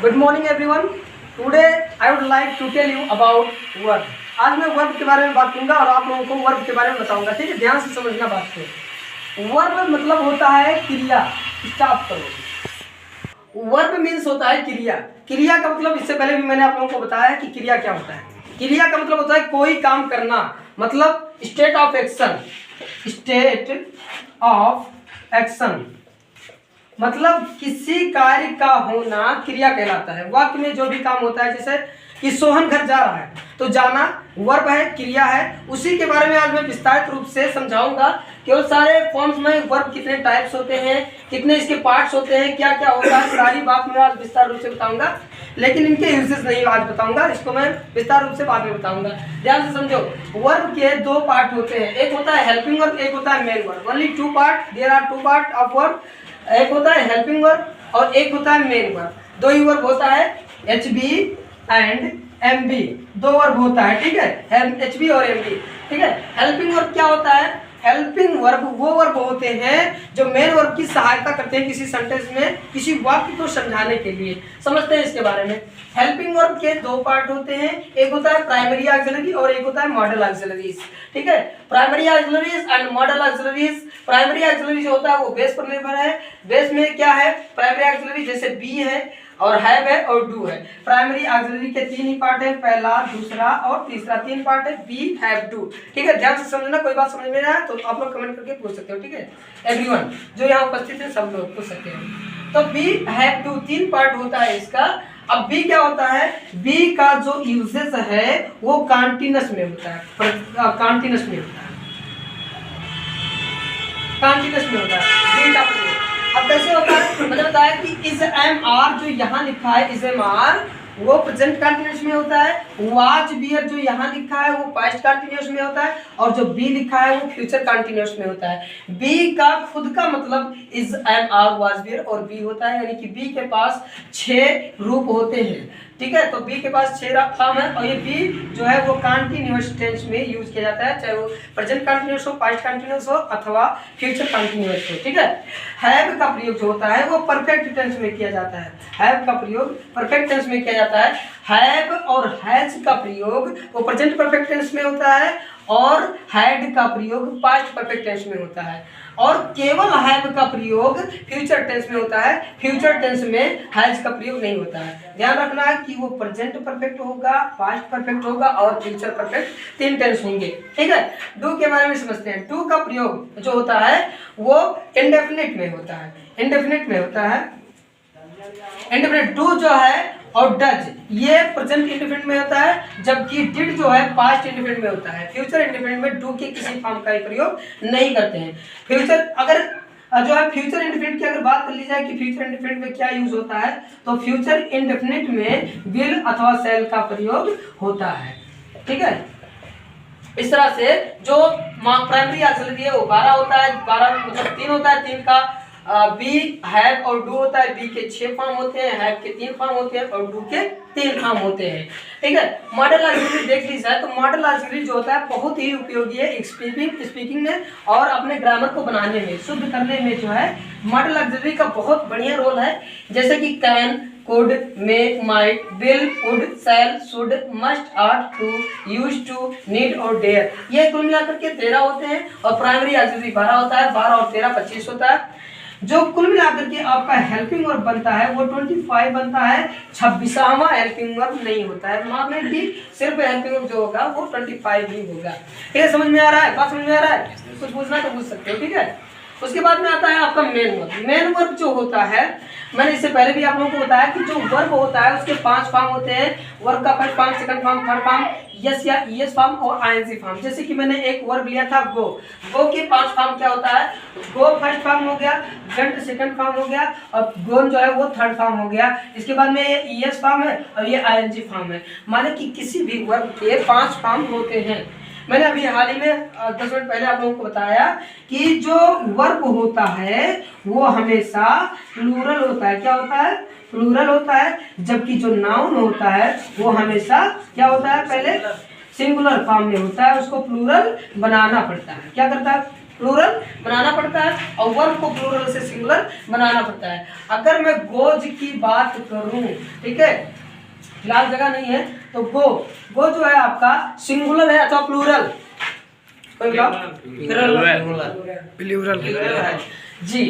Good morning everyone. Today I would like to tell you about verb. आज मैं verb के बारे में बात करूंगा और आप लोगों को वर्ब के बारे में बताऊंगा। ठीक है, ध्यान से समझना बात को। वर्ब मतलब होता है क्रिया। स्टार्ट करो। वर्ब मीन्स होता है क्रिया। क्रिया का मतलब इससे पहले भी मैंने आप लोगों को बताया कि क्रिया क्या होता है। क्रिया का मतलब होता है कोई काम करना, मतलब state of action. State of action मतलब किसी कार्य का होना क्रिया कहलाता है। वाक्य में जो भी काम होता है, जैसे कि सोहन घर जा रहा है, तो जाना वर्ब है, क्रिया है। उसी के बारे में आज मैं विस्तारित रूप से समझाऊंगा कि वो सारे फॉर्म्स में वर्ब कितने टाइप्स होते हैं, कितने इसके पार्ट्स होते हैं, क्या क्या होता है, सारी बात मैं आज विस्तार रूप से बताऊंगा। लेकिन इनके यूजेस नहीं आज बताऊंगा, इसको मैं विस्तार रूप से बाद में बताऊंगा। ध्यान से समझो। वर्ब के दो पार्ट होते हैं, एक होता है हेल्पिंग वर्ब, एक होता है main verb. Only two part, there are two part of verb. एक होता है हेल्पिंग वर्ब और एक होता है मेन वर्ब। दो ही वर्ब होता है, HB एंड MB, दो वर्ब होता है। ठीक है, HB और MB। ठीक है, हेल्पिंग वर्ब क्या होता है? हेल्पिंग वर्ब वो वर्ब होते हैं जो मेन वर्ब की सहायता करते हैं किसी सेंटेंस में, किसी वाक्य को समझाने के लिए। समझते हैं इसके बारे में। हेल्पिंग वर्ब के दो पार्ट होते हैं, एक होता है प्राइमरी ऑक्सिलरी और एक होता है मॉडल ऑक्सिलरीज। ठीक है, primary auxiliaries and model auxiliaries. Primary auxiliary जो होता है वो बेस पर निर्भर है। बेस में क्या है? प्राइमरी ऑक्सिलरी जैसे बी है और हैव है और डू है। प्राइमरी ऑक्सिलरी के तीन ही पार्ट है, पहला, दूसरा और तीसरा। तीन पार्ट है, बी, हैव, डू। ठीक है, ध्यान से समझना। कोई बात समझ में ना आए तो आप लोग कमेंट करके पूछ सकते हो। ठीक है, एवरीवन जो यहाँ उपस्थित है सब लोग पूछ सकते हैं। तो बी, हैव, डू तीन पार्ट होता है इसका। अब बी क्या होता है? बी का जो यूजेस है वो कॉन्टिन्यूअस में होता है। कॉन्टिन्यूअस में होता है, कॉन्टिन्यूअस में होता है बी का प्रयोग। अब कैसे होता है? मतलब बताया कि इज एम आर जो यहाँ लिखा है, इज एम आर वो प्रेजेंट कंटिन्यूअस में होता है। वाज बियर जो यहाँ लिखा है वो पास्ट कंटिन्यूअस में होता है और जो बी लिखा है वो फ्यूचर कंटिन्यूअस में होता है। बी का खुद का मतलब is am are was were और बी होता है, यानी कि बी के पास 6 रूप होते हैं। ठीक है, तो बी के पास 6 फॉर्म है और ये बी जो है वो कंटिन्यूअस टेंस में यूज किया जाता है, चाहे वो प्रेजेंट कंटिन्यूअस हो, पास्ट कंटिन्यूअस हो अथवा फ्यूचर कंटिन्यूअस हो। ठीक है, हैव का प्रयोग जो होता है वो परफेक्ट टेंस में किया जाता है। हैव का प्रयोग परफेक्ट टेंस में किया जाता है। हैव और हैज का प्रयोग वो प्रेजेंट परफेक्ट टेंस में होता है और हैड का प्रयोग पास्ट परफेक्ट टेंस में होता है और केवल हैव का प्रयोग फ्यूचर टेंस में होता है। फ्यूचर टेंस में हैज का प्रयोग नहीं होता है। ध्यान रखना है कि वो प्रेजेंट परफेक्ट होगा, पास्ट परफेक्ट होगा और फ्यूचर परफेक्ट, 3 टेंस होंगे। ठीक है, डू के बारे में समझते हैं। डू का प्रयोग जो होता है वो इंडेफिनिट में होता है। इंडेफिनिट में होता है। इंडेफिनिट डू जो है और डज ये प्रेजेंट इंडेफिनिट में होता है, जबकि डिड जो है पास्ट इंडेफिनिट में होता है। फ्यूचर इंडेफिनिट में डू के किसी फॉर्म का प्रयोग नहीं करते हैं। फ्यूचर अगर जो है फ्यूचर इंडेफिनिट की अगर बात कर ली जाए कि फ्यूचर इंडेफिनिट में क्या यूज होता है, तो फ्यूचर इंडेफिनिट में विल अथवा शैल का प्रयोग होता है। ठीक है, इस तरह से जो प्राइमरी ऑक्सिलरी है वो 12 होता है। 12 मतलब 3 होता है, 3 का बी, हैव और डू होता है। बी के 6 फॉर्म होते हैं, हैव के 3 फॉर्म होते हैं और डू के 3 फॉर्म होते हैं। ठीक है, मॉडल ऑक्सिलरी देख ली जाए तो मॉडल ऑक्सिलरी जो होता है बहुत ही उपयोगी है स्पीकिंग में और अपने ग्रामर को बनाने में, शुद्ध करने में जो है मॉडल ऑक्सिलरी का बहुत बढ़िया रोल है। जैसे कि can, could, may, might, will, would, shall, should, must, ought, to, use to, need और डेयर, ये कुल मिलाकर के 13 होते हैं और प्राइमरी ऑक्सिलरी 12 होता है। 12 और 13 25 होता है। जो कुल मिलाकर के आपका हेल्पिंग वर्ब बनता है वो 25 बनता है। 26वां हेल्पिंग वर्ब नहीं होता है। मान लीजिए सिर्फ हेल्पिंग वर्ब जो होगा वो 25 ही होगा। ठीक है, समझ में आ रहा है? बात समझ में आ रहा है? कुछ पूछना तो पूछ सकते हो। ठीक है, उसके बाद में आता है आपका मेन वर्ब। मेन वर्ब जो होता है, मैंने इससे पहले भी आप लोगों को बताया कि जो वर्ब होता है उसके 5 फॉर्म होते हैं। वर्ब का first form, second form, third form, yes या ईएस फॉर्म और आईएनजी फॉर्म। जैसे कि मैंने एक वर्ब लिया था गो। गो के 5 फॉर्म क्या होता है? गो फर्स्ट फॉर्म हो गया, वेंट सेकंड फॉर्म हो गया और गोन जो है वो थर्ड फॉर्म हो गया। इसके बाद में ये ईएस फॉर्म है और ये आईएनजी फॉर्म है। माने कि किसी भी वर्ब के 5 फॉर्म होते हैं। मैंने अभी हाल ही में 10 मिनट पहले आप लोगों को बताया कि जो वर्ब होता है वो हमेशा प्लूरल होता है। क्या होता है? प्लूरल होता है। जबकि जो नाउन होता है वो हमेशा क्या होता है? पहले सिंगुलर फॉर्म में होता है, उसको प्लूरल बनाना पड़ता है। क्या करता है? प्लूरल बनाना पड़ता है और वर्ब को प्लूरल से सिंगुलर बनाना पड़ता है। अगर मैं गोज की बात करूं, ठीक है, फिलहाल जगह नहीं है, तो गो जो है आपका सिंगुलर है अथवा प्लूरल? कोई प्लूरल है जी।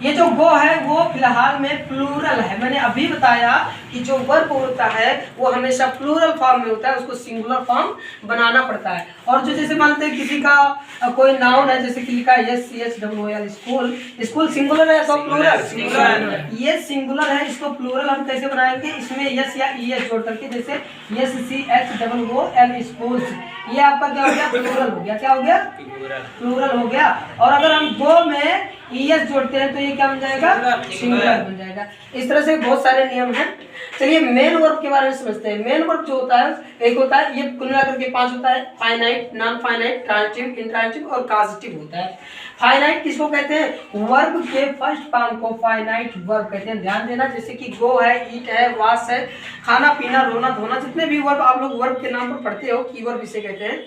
ये जो गो है वो फिलहाल में प्लूरल है। मैंने अभी बताया कि जो वर्ब होता है वो हमेशा प्लूरल फॉर्म में होता है, उसको सिंगुलर फॉर्म बनाना पड़ता है। और जो जैसे मानते हैं किसी का कोई नाउन है, जैसे कि लिखा है SCHOOL, स्कूल सिंगुलर है तो प्लूरल सिंगुलर, ये सिंगुलर है, इसको प्लूरल हम कैसे बनाएंगे? इसमें यस या ES जोड़ करके, जैसे SCHOOL स्कूल्स, ये आपका क्या हो गया? प्लूरल हो गया। क्या हो गया? प्लूरल हो गया। और अगर हम गो में ES जोड़ते हैं तो ये क्या बन जाएगा? सिंगुलर बन जाएगा। इस तरह से बहुत सारे नियम हैं। चलिए मेन वर्ब के बारे में समझते हैं। मेन वर्ब जो होता है, एक होता है, ये कुल मिलाकर के 5 होता है, finite, non finite, transitive, intransitive और काउजिटिव होता है। फाइनाइट किसको कहते हैं? वर्ब के फर्स्ट फॉर्म को फाइनाइट वर्ब कहते हैं। ध्यान देना, जैसे कि गो है, ईट है, वाश है, खाना पीना, रोना धोना, जितने भी वर्ब आप लोग वर्ब के नाम पर पढ़ते हो, की वर्ब इसे कहते हैं।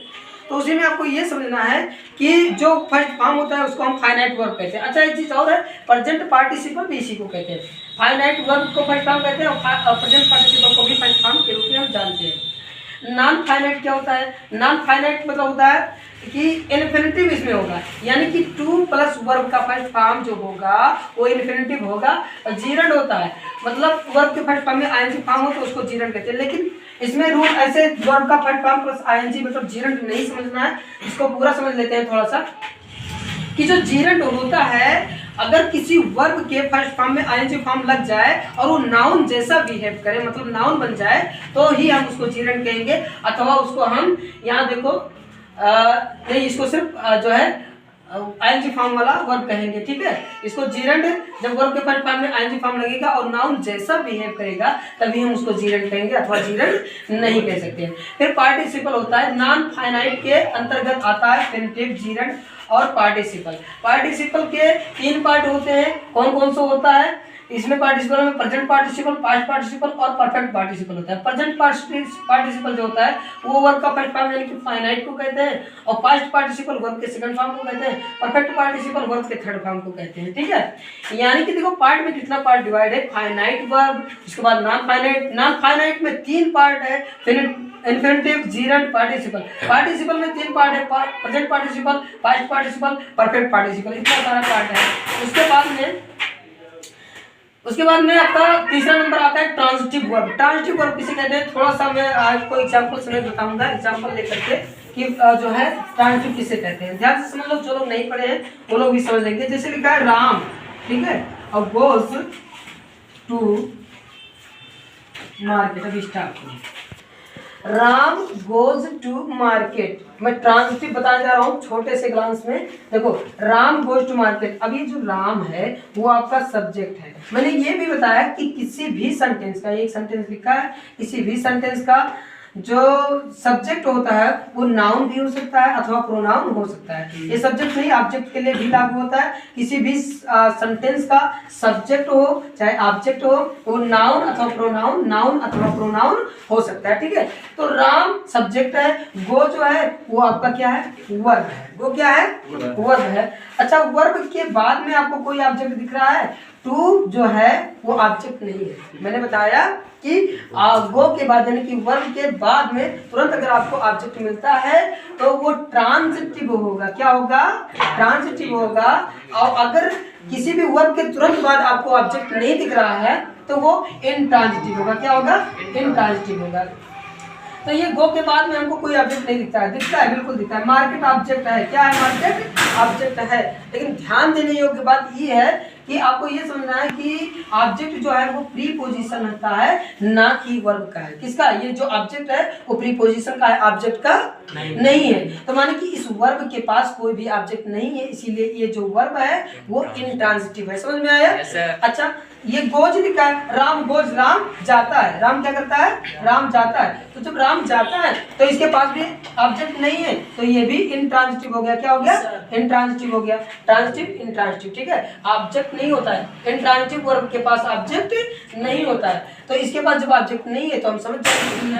तो उसी में आपको ये समझना है कि जो फर्स्ट फॉर्म होता है उसको हम फाइनाइट वर्ब कहते हैं। अच्छा, एक चीज और है, प्रेजेंट पार्टिसिपल भी इसी को कहते हैं। फाइनाइट वर्ब को फर्स्ट फॉर्म कहते हैं और प्रेजेंट पार्टिसिपल को भी फर्स्ट फॉर्म के रूप में हम जानते हैं। नॉन फाइनाइट क्या होता है? नॉन फाइनाइट मतलब होता है कि इन्फिनिटिव इसमें होगा, यानी कि 2 प्लस वर्ब का फर्स्ट फॉर्म जो होगा वो इन्फिनिटिव होगा। और जीरंड होता है, मतलब वर्ब के फर्स्ट फॉर्म में आईएनजी फॉर्म हो तो उसको जीरंड कहते हैं। लेकिन इसमें रूल ऐसे वर्ब का फर्स्ट फॉर्म प्लस आईएनजी मतलब जीरंड नहीं समझना है, इसको पूरा समझ लेते हैं थोड़ा सा। कि जो जीरंड होता है, अगर किसी वर्ब के फर्स्ट फॉर्म में आईएनजी फॉर्म लग जाए और वो नाउन जैसा बिहेव करे, मतलब नाउन बन जाए, तो ही हम उसको जीरंड कहेंगे। अथवा उसको हम यहाँ देखो नहीं, इसको सिर्फ जो है आईएनजी फॉर्म वाला वर्ब कहेंगे, ठीक है। इसको जीरंड, जब वर्ब के फर्स्ट फॉर्म में आईएनजी फॉर्म लगेगा और नाउन जैसा बिहेव करेगा तभी हम उसको जीरंड कहेंगे, अथवा जीरंड नहीं कह सकते हैं। फिर पार्टिसिपल होता है, नॉन फाइनाइट के अंतर्गत आता है इन्फिनिटिव, जीरंड और पार्टिसिपल। पार्टिसिपल के 3 पार्ट होते हैं। कौन कौन सा होता है इसमें? पार्टिसिपल में प्रेजेंट पार्टिसिपल, पास्ट पार्टिसिपल और परफेक्ट पार्टिसिपल होता है। प्रेजेंट पार्टिसिपल जो होता है वो वर्ब का फर्स्ट फॉर्म यानी कि फाइनाइट को कहते हैं, और पास्ट पार्टिसिपल वर्ब के सेकंड फॉर्म को कहते हैं, परफेक्ट पार्टिसिपल वर्ब के थर्ड फॉर्म को कहते हैं, ठीक है। यानी कि देखो पार्ट में कितना पार्ट डिवाइड है? फाइनाइट वर्ब, उसके बाद नॉन फाइनाइट, नॉन फाइनाइट में 3 पार्ट है, इन्फिनिटिव, जीरंड, पार्टिसिपल। पार्टिसिपल में 3 पार्ट है, present participle, past participle, perfect participle, इतना सारा पार्ट है। उसके बाद में आपका तीसरा नंबर आता है ट्रांजिटिव वर्ब। ट्रांजिटिव वर्ब किसे कहते हैं? थोड़ा सा मैं आपको एग्जांपल से बताऊंगा, एग्जांपल लेकर के कि जो है ट्रांजिटिव किसे कहते हैं। ध्यान से समझ लो, जो लोग नहीं पढ़े हैं वो लोग भी समझ लेंगे। जैसे लिखा है राम, ठीक है, और गोज टू मार्केट। अभी start Ram goes to market. मैं ट्रांजिटिव बताने जा रहा हूँ छोटे से ग्लांस में। देखो राम गोज टू मार्केट, अब ये जो राम है वो आपका सब्जेक्ट है। मैंने ये भी बताया कि किसी भी सेंटेंस का, एक सेंटेंस लिखा है, किसी भी सेंटेंस का जो सब्जेक्ट होता है वो नाउन भी हो सकता है अथवा प्रोनाउन हो सकता है। ये सब्जेक्ट नहीं ऑब्जेक्ट के लिए भी लागू होता है। किसी भी सेंटेंस का सब्जेक्ट हो चाहे ऑब्जेक्ट हो, वो नाउन अथवा प्रोनाउन, नाउन अथवा प्रोनाउन हो सकता है, ठीक है। तो राम सब्जेक्ट है, गो जो है वो आपका क्या है? वर्ब है। गो क्या है? वर्ब है। अच्छा, वर्ब के बाद में आपको कोई ऑब्जेक्ट दिख रहा है? टू जो है वो ऑब्जेक्ट नहीं है। मैंने बताया कि गो के बाद यानी कि वर्ब के बाद में तुरंत अगर आपको ऑब्जेक्ट मिलता है तो वो ट्रांजिटिव होगा। क्या होगा? ट्रांजिटिव होगा। और अगर किसी भी वर्ब के तुरंत बाद आपको ऑब्जेक्ट नहीं दिख रहा है तो वो इनट्रांजिटिव होगा। क्या होगा? इनट्रांजिटिव होगा। तो ये गो के बाद में हमको कोई ऑब्जेक्ट नहीं दिखता है। दिखता है, बिल्कुल दिखता है। मार्केट ऑब्जेक्ट है। क्या है? मार्केट ऑब्जेक्ट है। लेकिन ध्यान देने योग्य बात ये है कि आपको ये समझना है कि ऑब्जेक्ट जो है वो प्रीपोजिशन होता है, ना कि वर्ब का है। किसका? ये जो ऑब्जेक्ट है वो प्रीपोजिशन का है, ऑब्जेक्ट का नहीं है। तो माने कि इस वर्ब के पास कोई भी ऑब्जेक्ट नहीं है, इसीलिए ये जो वर्ब है वो इनट्रांजिटिव है। समझ में आया? अच्छा, ये गोज लिखा है, राम गोज, राम जाता है। राम क्या करता है? राम जाता है। तो जब राम जाता है तो इसके पास भी ऑब्जेक्ट नहीं है, तो ये भी इनट्रांजिटिव हो गया। क्या हो गया? इनट्रांजिटिव हो गया। ट्रांजिटिव, इनट्रांजिटिव, ठीक है। ऑब्जेक्ट नहीं होता है, इनट्रांजिटिव वर्ब के पास ऑब्जेक्ट नहीं होता है। तो इसके पास जब ऑब्जेक्ट नहीं है तो हम समझ जाएंगे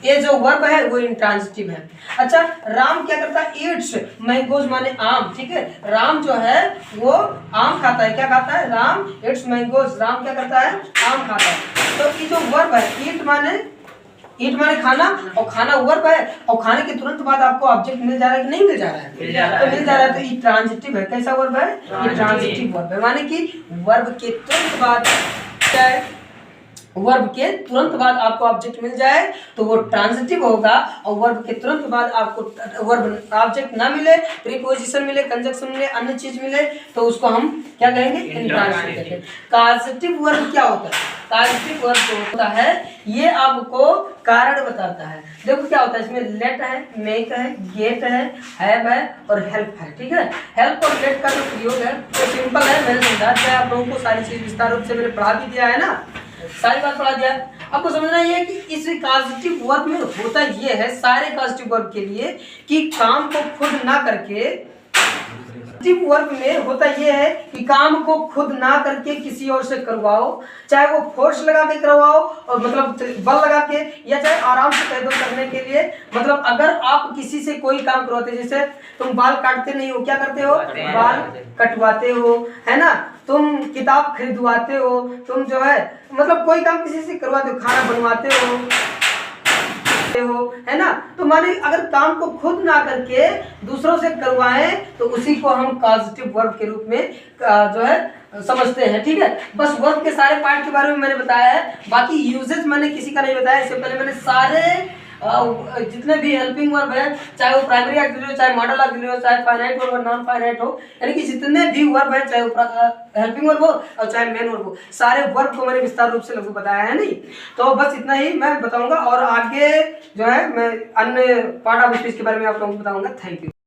ये जो वर्ब है वो इंट्रांजिटिव है। अच्छा, राम क्या करता है, ईट्स मैंगोज माने आम, ठीक है, राम जो है वो आम खाता है, क्या खाता है, राम ईट्स मैंगोज, राम क्या करता है, आम खाता है। तो ये जो वर्ब है, ईट माने खाना, और खाना वर्ब है, और खाने के तुरंत बाद आपको ऑब्जेक्ट मिल जा रहा है कि नहीं मिल जा रहा है, मिल जा रहा है, तो ये ट्रांजिटिव है। कैसा वर्ब है, ये ट्रांजिटिव वर्ब है, माने कि वर्ब के तुरंत बाद क्या है, वर्ब के तुरंत बाद आपको ऑब्जेक्ट मिल जाए तो वो ट्रांजिटिव होगा, और वर्ब के तुरंत बाद आपको वर्ब ऑब्जेक्ट ना मिले, प्रीपोजिशन मिले, कंजक्शन मिले, अन्य चीज मिले, तो उसको हम क्या कहेंगे, इंट्रांजिटिव कहते हैं। कॉजेटिव वर्ब क्या होता है, कॉजेटिव वर्ब जो होता है ये आपको कारण बताता है। देखो क्या होता है, इसमें लेट है, मेक है, गेट है, हैव है और हेल्प है, ठीक है। हेल्प और लेट का जो प्रयोग है वो सिंपल है, मैंने समझा दिया आप लोगों को, सारी चीज विस्तार रूप से मैंने पढ़ा भी दिया है ना, सारी बात पढ़ा दिया। आपको समझना ये है कि इस कॉजेटिव वर्ब में होता ये है सारे कॉजेटिव वर्ब के लिए कि काम को खुद ना करके, पॉजिटिव वर्ब में होता ये है कि काम को खुद ना करके किसी और से करवाओ, चाहे वो फोर्स लगा के करवाओ और मतलब बल लगा के, या चाहे आराम से कह दो करने के लिए। मतलब अगर आप किसी से कोई काम करवाते, जैसे तुम बाल काटते नहीं हो, क्या करते हो, बाल कटवाते हो, है ना, तुम किताब खरीदवाते हो, तुम जो है मतलब कोई काम किसी से करवाते हो, खाना बनवाते हो, है ना, तो माने अगर काम को खुद ना करके दूसरों से करवाएं तो उसी को हम कॉजेटिव वर्ब के रूप में जो है समझते हैं, ठीक है। बस वर्ब के सारे पार्ट के बारे में मैंने बताया है, बाकी यूजेज मैंने किसी का नहीं बताया। इससे पहले मैंने सारे जितने भी हेल्पिंग वर्ब है, चाहे वो प्राइमरी ऑक्सिलरी हो, चाहे मॉडल ऑक्सिलरी हो, चाहे फाइनाइट वर्ब और नॉन फाइनाइट हो, यानी कि जितने भी वर्ब है, चाहे वो हेल्पिंग वर्ब हो और चाहे मेन वर्ब हो, सारे वर्ब को मैंने विस्तार रूप से लगभग बताया है। नहीं तो बस इतना ही मैं बताऊंगा, और आगे जो है मैं अन्य पार्ट ऑफ स्पीच के बारे में आप लोगों को बताऊंगा। Thank you.